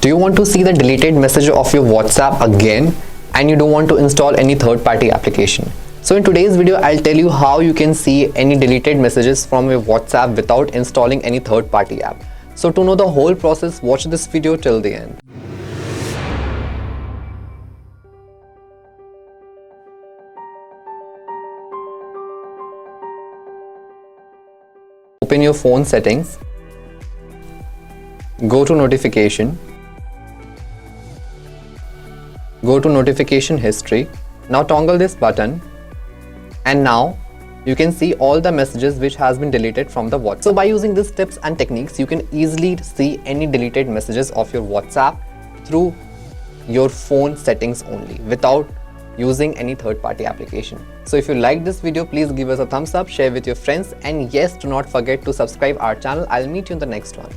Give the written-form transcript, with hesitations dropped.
Do you want to see the deleted message of your WhatsApp again and you don't want to install any third-party application? So in today's video, I'll tell you how you can see any deleted messages from your WhatsApp without installing any third-party app. So to know the whole process, watch this video till the end. Open your phone settings, go to notification, go to notification history. Now toggle this button and now you can see all the messages which has been deleted from the WhatsApp. So by using these tips and techniques, you can easily see any deleted messages of your WhatsApp through your phone settings only without using any third-party application. So if you like this video, please give us a thumbs up, share with your friends, and yes, do not forget to subscribe our channel. I'll meet you in the next one.